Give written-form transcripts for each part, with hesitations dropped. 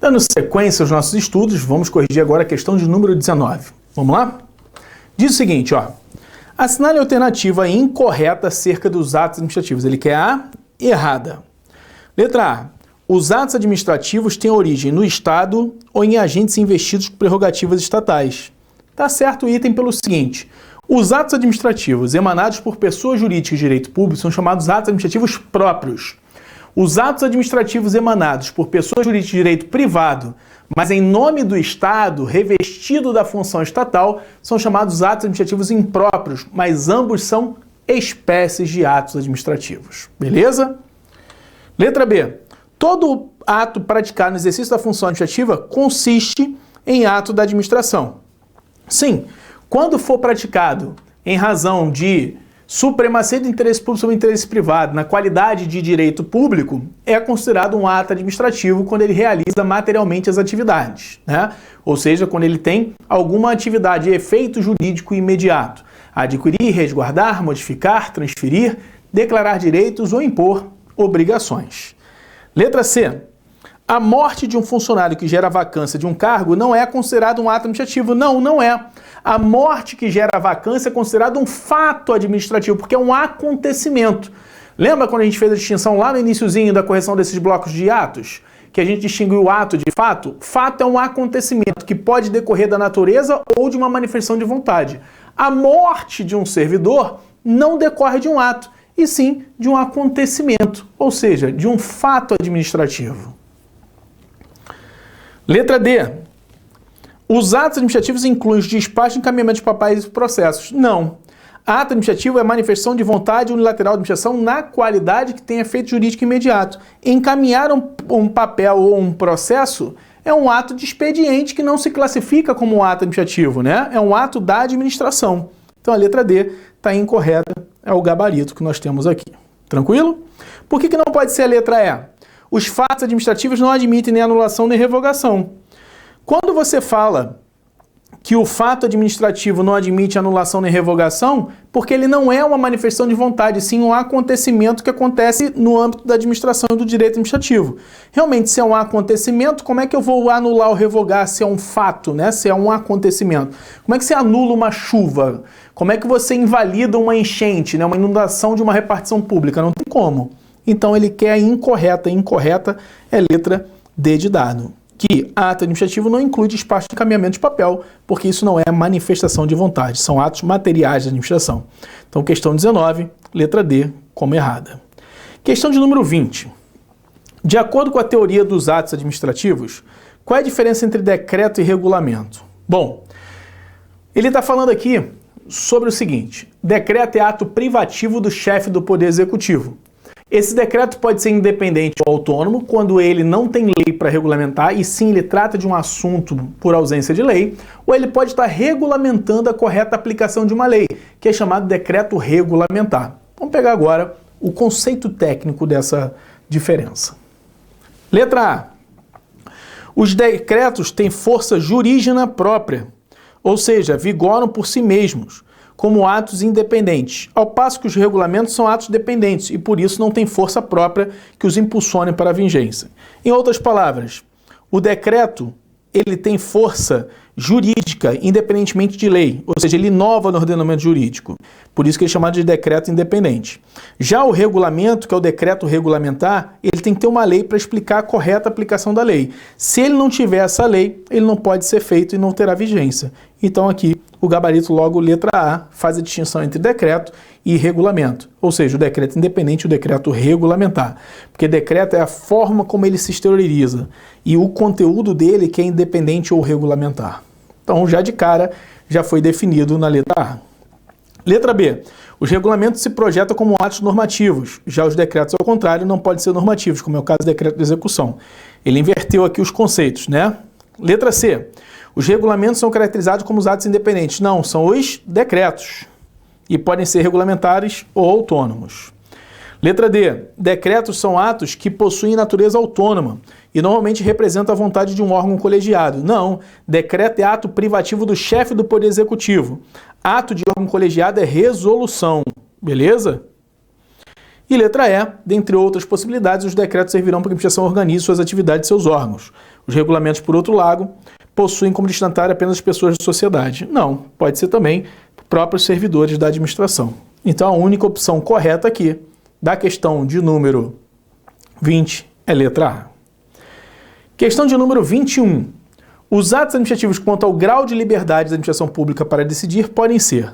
Dando sequência aos nossos estudos, vamos corrigir agora a questão de número 19. Vamos lá? Diz o seguinte, ó. Assinale a alternativa incorreta acerca dos atos administrativos. Ele quer a errada. Letra A. Os atos administrativos têm origem no Estado ou em agentes investidos com prerrogativas estatais. Tá certo o item pelo seguinte. Os atos administrativos emanados por pessoas jurídicas de direito público são chamados atos administrativos próprios. Os atos administrativos emanados por pessoas jurídicas de direito privado, mas em nome do Estado, revestido da função estatal, são chamados atos administrativos impróprios, mas ambos são espécies de atos administrativos. Beleza? Letra B. Todo ato praticado no exercício da função administrativa consiste em ato da administração. Sim, quando for praticado em razão de supremacia do interesse público sobre o interesse privado, na qualidade de direito público, é considerado um ato administrativo quando ele realiza materialmente as atividades, né? Ou seja, quando ele tem alguma atividade de efeito jurídico imediato. Adquirir, resguardar, modificar, transferir, declarar direitos ou impor obrigações. Letra C. A morte de um funcionário que gera vacância de um cargo não é considerado um ato administrativo. Não é. A morte que gera vacância é considerado um fato administrativo, porque é um acontecimento. Lembra quando a gente fez a distinção lá no iniciozinho da correção desses blocos de atos? Que a gente distinguiu o ato de fato? Fato é um acontecimento que pode decorrer da natureza ou de uma manifestação de vontade. A morte de um servidor não decorre de um ato, e sim de um acontecimento, ou seja, de um fato administrativo. Letra D. Os atos administrativos incluem os despachos e encaminhamento de papéis e processos. Não. Ato administrativo é manifestação de vontade unilateral de administração na qualidade que tem efeito jurídico imediato. Encaminhar um papel ou um processo é um ato de expediente que não se classifica como um ato administrativo, né? É um ato da administração. Então a letra D está incorreta, é o gabarito que nós temos aqui. Tranquilo? Por que não pode ser a letra E? Os fatos administrativos não admitem nem anulação nem revogação. Quando você fala que o fato administrativo não admite anulação nem revogação, porque ele não é uma manifestação de vontade, sim um acontecimento que acontece no âmbito da administração e do direito administrativo. Realmente, se é um acontecimento, como é que eu vou anular ou revogar se é um fato, né? Se é um acontecimento? Como é que você anula uma chuva? Como é que você invalida uma enchente, né? Uma inundação de uma repartição pública? Não tem como. Então ele quer a incorreta. Incorreta é letra D de dado. Que ato administrativo não inclui despacho de encaminhamento de papel, porque isso não é manifestação de vontade, são atos materiais de administração. Então, questão 19, letra D, como errada. Questão de número 20. De acordo com a teoria dos atos administrativos, qual é a diferença entre decreto e regulamento? Bom, ele está falando aqui sobre o seguinte: decreto é ato privativo do chefe do Poder Executivo. Esse decreto pode ser independente ou autônomo quando ele não tem lei para regulamentar e sim ele trata de um assunto por ausência de lei, ou ele pode estar regulamentando a correta aplicação de uma lei, que é chamado decreto regulamentar. Vamos pegar agora o conceito técnico dessa diferença. Letra A. Os decretos têm força jurídica própria, ou seja, vigoram por si mesmos, como atos independentes, ao passo que os regulamentos são atos dependentes e, por isso, não têm força própria que os impulsione para a vigência. Em outras palavras, o decreto ele tem força jurídica independentemente de lei, ou seja, ele inova no ordenamento jurídico. Por isso que ele é chamado de decreto independente. Já o regulamento, que é o decreto regulamentar, ele tem que ter uma lei para explicar a correta aplicação da lei. Se ele não tiver essa lei, ele não pode ser feito e não terá vigência. Então aqui o gabarito logo letra A faz a distinção entre decreto e regulamento, ou seja, o decreto independente e o decreto regulamentar, porque decreto é a forma como ele se exterioriza e o conteúdo dele que é independente ou regulamentar. Então já de cara já foi definido na letra A. Letra B. Os regulamentos se projetam como atos normativos, já os decretos ao contrário não podem ser normativos, como é o caso do decreto de execução. Ele inverteu aqui os conceitos, né? Letra C. Os regulamentos são caracterizados como os atos independentes. Não, são os decretos. E podem ser regulamentares ou autônomos. Letra D. Decretos são atos que possuem natureza autônoma e normalmente representam a vontade de um órgão colegiado. Não, decreto é ato privativo do chefe do Poder Executivo. Ato de órgão colegiado é resolução. Beleza? E letra E, dentre outras possibilidades, os decretos servirão para que a administração organize suas atividades e seus órgãos. Os regulamentos, por outro lado, possuem como destinatário apenas as pessoas da sociedade. Não, pode ser também próprios servidores da administração. Então a única opção correta aqui, da questão de número 20, é letra A. Questão de número 21. Os atos administrativos quanto ao grau de liberdade da administração pública para decidir podem ser.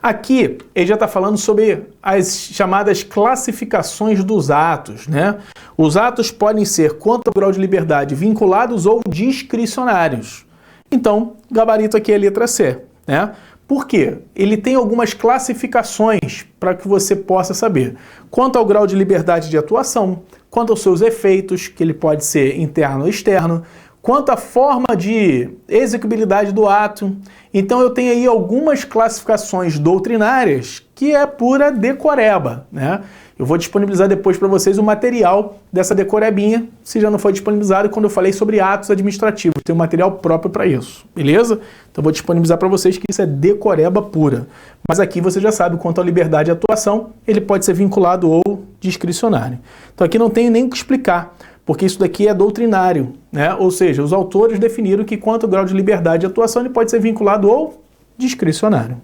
Aqui, ele já está falando sobre as chamadas classificações dos atos, né? Os atos podem ser, quanto ao grau de liberdade, vinculados ou discricionários. Então, gabarito aqui é a letra C, né? Por quê? Ele tem algumas classificações para que você possa saber. Quanto ao grau de liberdade de atuação, quanto aos seus efeitos, que ele pode ser interno ou externo, quanto à forma de execuibilidade do ato. Então eu tenho aí algumas classificações doutrinárias que é pura decoreba, né? Eu vou disponibilizar depois para vocês o material dessa decorebinha, se já não foi disponibilizado quando eu falei sobre atos administrativos. Tem um material próprio para isso, beleza? Então eu vou disponibilizar para vocês que isso é decoreba pura. Mas aqui você já sabe, quanto à liberdade de atuação, ele pode ser vinculado ou discricionário. Então aqui não tem nem o que explicar, porque isso daqui é doutrinário, né? Ou seja, os autores definiram que quanto ao grau de liberdade de atuação, ele pode ser vinculado ou discricionário.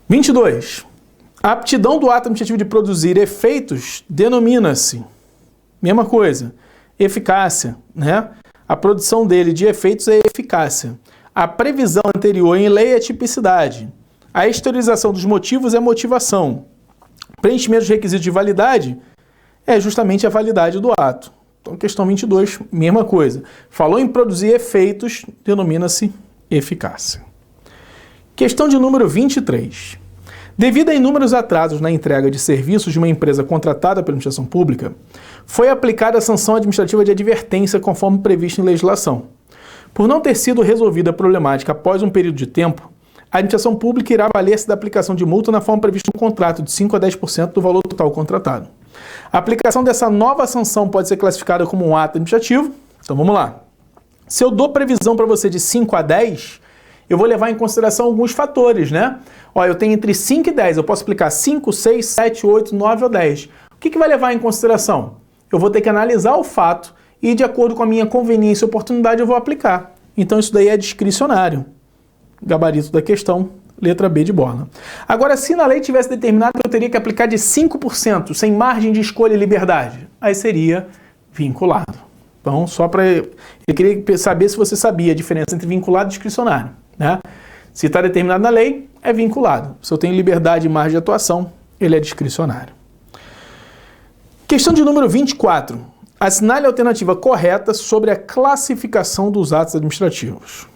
22. A aptidão do ato administrativo de produzir efeitos denomina-se, mesma coisa, eficácia, né? A produção dele de efeitos é eficácia. A previsão anterior em lei é tipicidade. A exteriorização dos motivos é motivação. Preenchimento dos requisitos de validade é justamente a validade do ato. Então, questão 22, mesma coisa. Falou em produzir efeitos, denomina-se eficácia. Questão de número 23. Devido a inúmeros atrasos na entrega de serviços de uma empresa contratada pela administração pública, foi aplicada a sanção administrativa de advertência conforme previsto em legislação. Por não ter sido resolvida a problemática após um período de tempo, a administração pública irá valer-se da aplicação de multa na forma prevista no contrato, de 5% a 10% do valor total contratado. A aplicação dessa nova sanção pode ser classificada como um ato administrativo. Então vamos lá. Se eu dou previsão para você de 5 a 10, eu vou levar em consideração alguns fatores, né? Ó, eu tenho entre 5 e 10, eu posso aplicar 5, 6, 7, 8, 9 ou 10. O que vai levar em consideração? Eu vou ter que analisar o fato e, de acordo com a minha conveniência e oportunidade, eu vou aplicar. Então isso daí é discricionário. Gabarito da questão, letra B de bola. Agora, se na lei tivesse determinado que eu teria que aplicar de 5%, sem margem de escolha e liberdade, aí seria vinculado. Então, só para... Eu queria saber se você sabia a diferença entre vinculado e discricionário, né? Se está determinado na lei, é vinculado. Se eu tenho liberdade e margem de atuação, ele é discricionário. Questão de número 24. Assinale a alternativa correta sobre a classificação dos atos administrativos.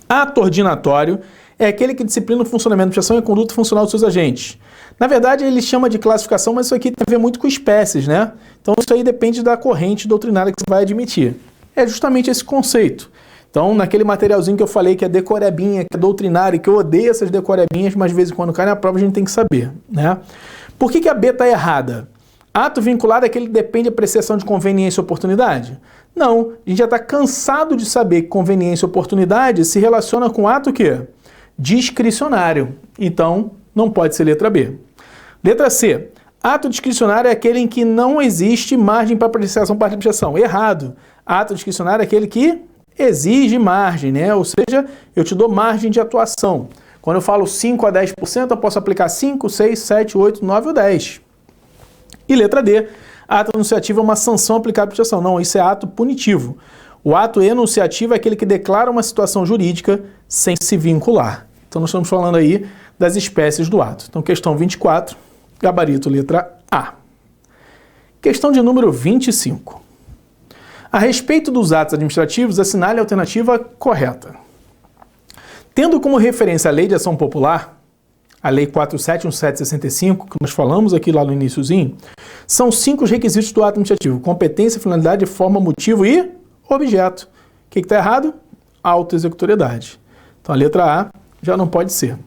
Ato ordinatório é aquele que disciplina o funcionamento da administração e a conduta funcional dos seus agentes. Na verdade, ele chama de classificação, mas isso aqui tem a ver muito com espécies, né? Então isso aí depende da corrente doutrinária que você vai admitir. É justamente esse conceito. Então, naquele materialzinho que eu falei que é decorebinha, que é doutrinário, que eu odeio essas decorebinhas, mas de vez em quando cai na prova a gente tem que saber, né? Por que a B está errada? Ato vinculado é aquele que depende da apreciação de conveniência e oportunidade? Não, a gente já está cansado de saber que conveniência e oportunidade se relaciona com ato o quê? Discricionário. Então, não pode ser letra B. Letra C. Ato discricionário é aquele em que não existe margem para apreciação para administração. Errado. Ato discricionário é aquele que exige margem, né? Ou seja, eu te dou margem de atuação. Quando eu falo 5 a 10%, eu posso aplicar 5, 6, 7, 8, 9 ou 10. E letra D, ato enunciativo é uma sanção aplicada à administração. Não, isso é ato punitivo. O ato enunciativo é aquele que declara uma situação jurídica sem se vincular. Então nós estamos falando aí das espécies do ato. Então questão 24, gabarito letra A. Questão de número 25. A respeito dos atos administrativos, assinale a alternativa correta. Tendo como referência a Lei de Ação Popular, a Lei 471765, que nós falamos aqui lá no iniciozinho, são 5 os requisitos do ato administrativo: competência, finalidade, forma, motivo e objeto. O que está errado? Autoexecutoriedade. Então a letra A já não pode ser.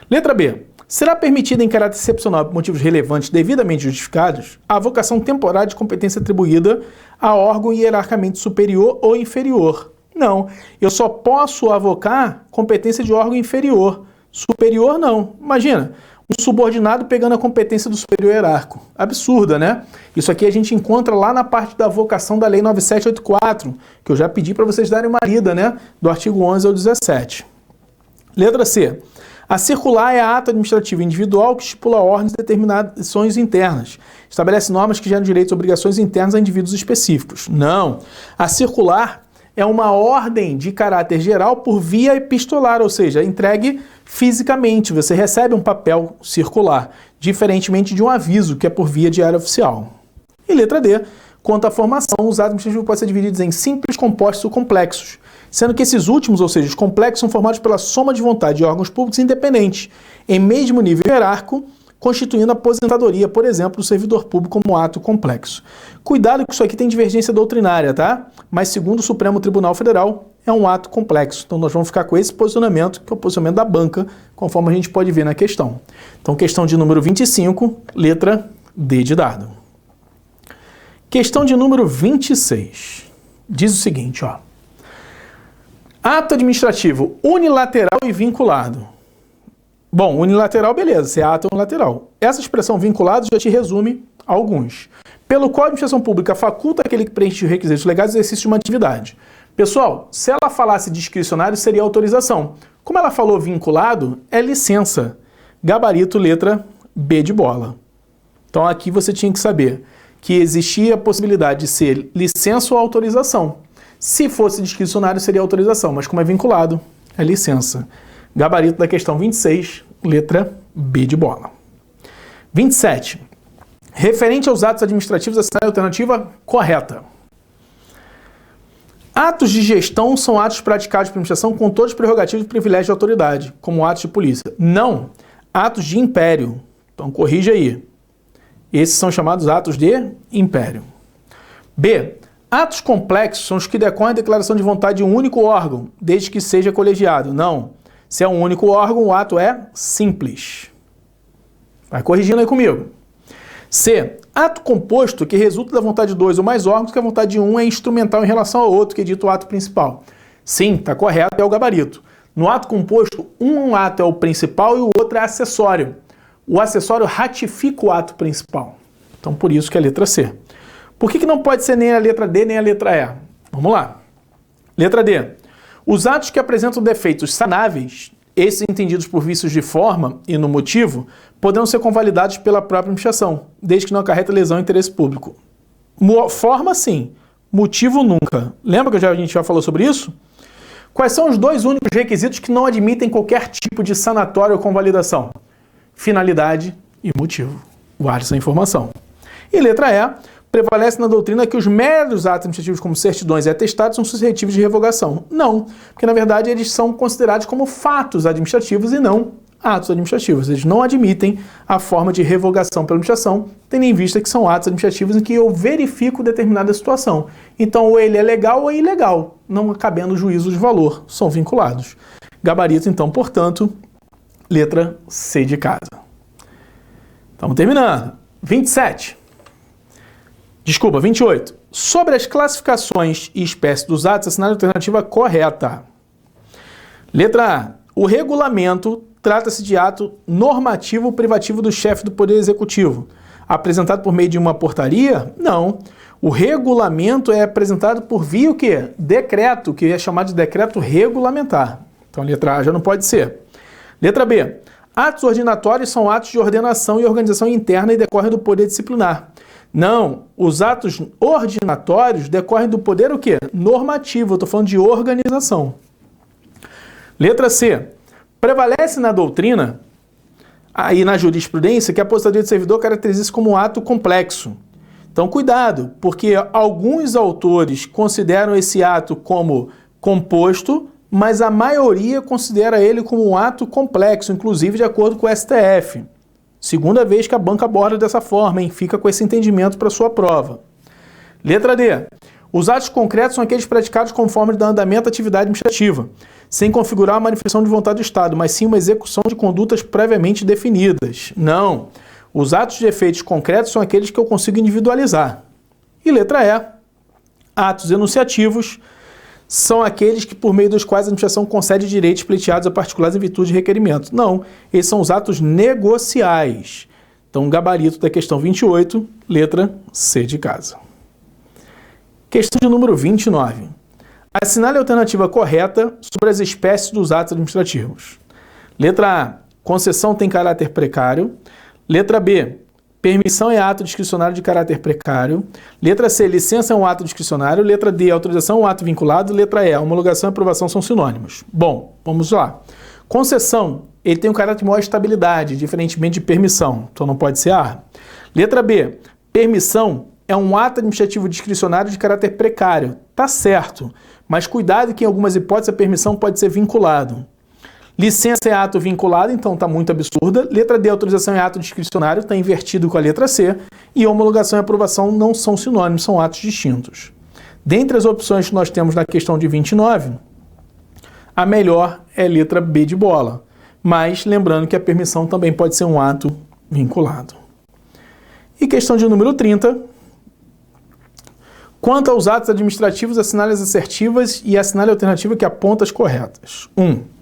Letra B. Será permitida em caráter excepcional por motivos relevantes devidamente justificados a avocação temporária de competência atribuída a órgão hierarquicamente superior ou inferior? Não. Eu só posso avocar competência de órgão inferior. Superior, não. Imagina, um subordinado pegando a competência do superior hierárquico. Absurda, né? Isso aqui a gente encontra lá na parte da vocação da Lei 9784, que eu já pedi para vocês darem uma lida, né? Do artigo 11 ao 17. Letra C. A circular é ato administrativo individual que estipula ordens e determinações internas. Estabelece normas que geram direitos e obrigações internas a indivíduos específicos. Não. A circular é uma ordem de caráter geral por via epistolar, ou seja, entregue fisicamente. Você recebe um papel circular, diferentemente de um aviso, que é por via diária oficial. E letra D. Quanto à formação, os atos administrativos podem ser divididos em simples, compostos ou complexos, sendo que esses últimos, ou seja, os complexos, são formados pela soma de vontade de órgãos públicos independentes, em mesmo nível hierárquico, constituindo a aposentadoria, por exemplo, do servidor público como ato complexo. Cuidado que isso aqui tem divergência doutrinária, tá? Mas segundo o Supremo Tribunal Federal, é um ato complexo. Então nós vamos ficar com esse posicionamento, que é o posicionamento da banca, conforme a gente pode ver na questão. Então questão de número 25, letra D de dado. Questão de número 26. Diz o seguinte, ó. Ato administrativo unilateral e vinculado. Bom, unilateral, beleza, se é ato unilateral. Essa expressão vinculado já te resume alguns. Pelo qual a administração pública faculta aquele que preenche os requisitos legais do exercício de uma atividade. Pessoal, se ela falasse discricionário, seria autorização. Como ela falou vinculado, é licença. Gabarito, letra B de bola. Então aqui você tinha que saber que existia a possibilidade de ser licença ou autorização. Se fosse discricionário, seria autorização, mas como é vinculado, é licença. Gabarito da questão 26, letra B de bola. 27. Referente aos atos administrativos, assinale a alternativa correta. Atos de gestão são atos praticados pela administração com todos os prerrogativos e privilégios de autoridade, como atos de polícia. Não. Atos de império. Então corrija aí. Esses são chamados atos de império. B. Atos complexos são os que decorrem da declaração de vontade de um único órgão, desde que seja colegiado. Não. Se é um único órgão, o ato é simples. Vai corrigindo aí comigo. C. Ato composto que resulta da vontade de dois ou mais órgãos, que a vontade de um é instrumental em relação ao outro, que é dito o ato principal. Sim, está correto, é o gabarito. No ato composto, um ato é o principal e o outro é acessório. O acessório ratifica o ato principal. Então, por isso que é a letra C. Por que não pode ser nem a letra D nem a letra E? Vamos lá. Letra D. Os atos que apresentam defeitos sanáveis, esses entendidos por vícios de forma e no motivo, poderão ser convalidados pela própria administração, desde que não acarreta lesão ao interesse público. Forma, sim. Motivo, nunca. Lembra que a gente já falou sobre isso? Quais são os dois únicos requisitos que não admitem qualquer tipo de sanatório ou convalidação? Finalidade e motivo. Guarde essa informação. E letra E. Prevalece na doutrina que os meros atos administrativos como certidões e atestados são suscetíveis de revogação. Não, porque na verdade eles são considerados como fatos administrativos e não atos administrativos. Eles não admitem a forma de revogação pela administração, tendo em vista que são atos administrativos em que eu verifico determinada situação. Então ou ele é legal ou é ilegal, não cabendo juízo de valor, são vinculados. Gabarito então, portanto, letra C de casa. Estamos terminando. 28. Sobre as classificações e espécies dos atos, assinale a alternativa correta. Letra A. O regulamento trata-se de ato normativo privativo do chefe do Poder Executivo. Apresentado por meio de uma portaria? Não. O regulamento é apresentado por via o quê? Decreto, que é chamado de decreto regulamentar. Então, letra A já não pode ser. Letra B. Atos ordinatórios são atos de ordenação e organização interna e decorrem do poder disciplinar. Não, os atos ordinatórios decorrem do poder o quê? Normativo, eu estou falando de organização. Letra C. Prevalece na doutrina e na jurisprudência que a aposentadoria de servidor caracteriza-se como um ato complexo. Então, cuidado, porque alguns autores consideram esse ato como composto, mas a maioria considera ele como um ato complexo, inclusive de acordo com o STF. Segunda vez que a banca aborda dessa forma, hein? Fica com esse entendimento para sua prova. Letra D. Os atos concretos são aqueles praticados conforme o andamento da atividade administrativa, sem configurar a manifestação de vontade do Estado, mas sim uma execução de condutas previamente definidas. Não. Os atos de efeitos concretos são aqueles que eu consigo individualizar. E letra E. Atos enunciativos são aqueles que, por meio dos quais a administração concede direitos pleiteados a particulares em virtude de requerimento. Não, esses são os atos negociais. Então, gabarito da questão 28, letra C de casa. Questão de número 29. Assinale a alternativa correta sobre as espécies dos atos administrativos. Letra A, concessão tem caráter precário. Letra B, permissão é ato discricionário de caráter precário. Letra C, licença é um ato discricionário. Letra D, autorização é um ato vinculado. Letra E, homologação e aprovação são sinônimos. Bom, vamos lá. Concessão, ele tem um caráter de maior estabilidade, diferentemente de permissão, então não pode ser A. Letra B, permissão é um ato administrativo discricionário de caráter precário. Tá certo, mas cuidado que em algumas hipóteses a permissão pode ser vinculado. Licença é ato vinculado, então está muito absurda. Letra D, autorização é ato discricionário, está invertido com a letra C. E homologação e aprovação não são sinônimos, são atos distintos. Dentre as opções que nós temos na questão de 29, a melhor é a letra B de bola. Mas lembrando que a permissão também pode ser um ato vinculado. E questão de número 30. Quanto aos atos administrativos, assinale as assertivas e assinale a alternativa que aponta as corretas. 1.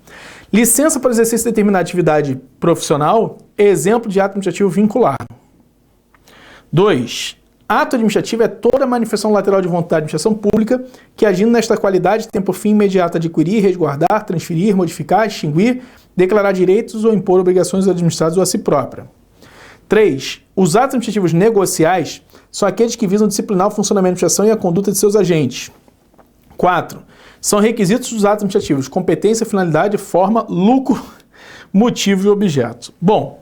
Licença para exercício de determinada atividade profissional é exemplo de ato administrativo vinculado. 2. Ato administrativo é toda manifestação lateral de vontade da administração pública que, agindo nesta qualidade, tem por fim imediato adquirir, resguardar, transferir, modificar, extinguir, declarar direitos ou impor obrigações administradas ou a si própria. 3. Os atos administrativos negociais são aqueles que visam disciplinar o funcionamento da administração e a conduta de seus agentes. 4. São requisitos dos atos administrativos: competência, finalidade, forma, lucro, motivo e objeto. Bom,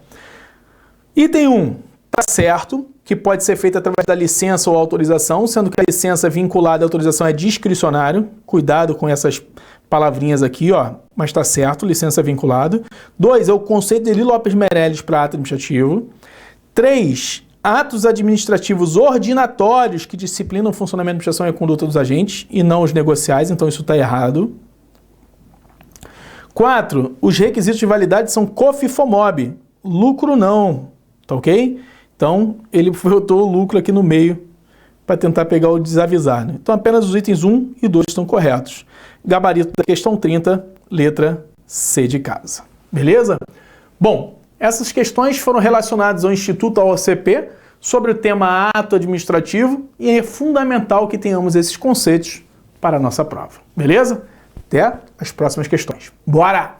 item 1, tá certo que pode ser feito através da licença ou autorização, sendo que a licença vinculada à autorização é discricionário. Cuidado com essas palavrinhas aqui, ó, mas tá certo, licença vinculada. 2, é o conceito de Eli Lopes Meirelles para ato administrativo. 3, atos administrativos ordinatórios que disciplinam o funcionamento da administração e a conduta dos agentes e não os negociais, então isso está errado. 4, os requisitos de validade são COFIFOMOB, lucro não, tá ok? Então ele botou o lucro aqui no meio para tentar pegar o desavisar, né? Então apenas os itens 1 e 2 estão corretos. Gabarito da questão 30, letra C de casa. Beleza? Bom, essas questões foram relacionadas ao Instituto AOCP sobre o tema ato administrativo e é fundamental que tenhamos esses conceitos para a nossa prova. Beleza? Até as próximas questões. Bora!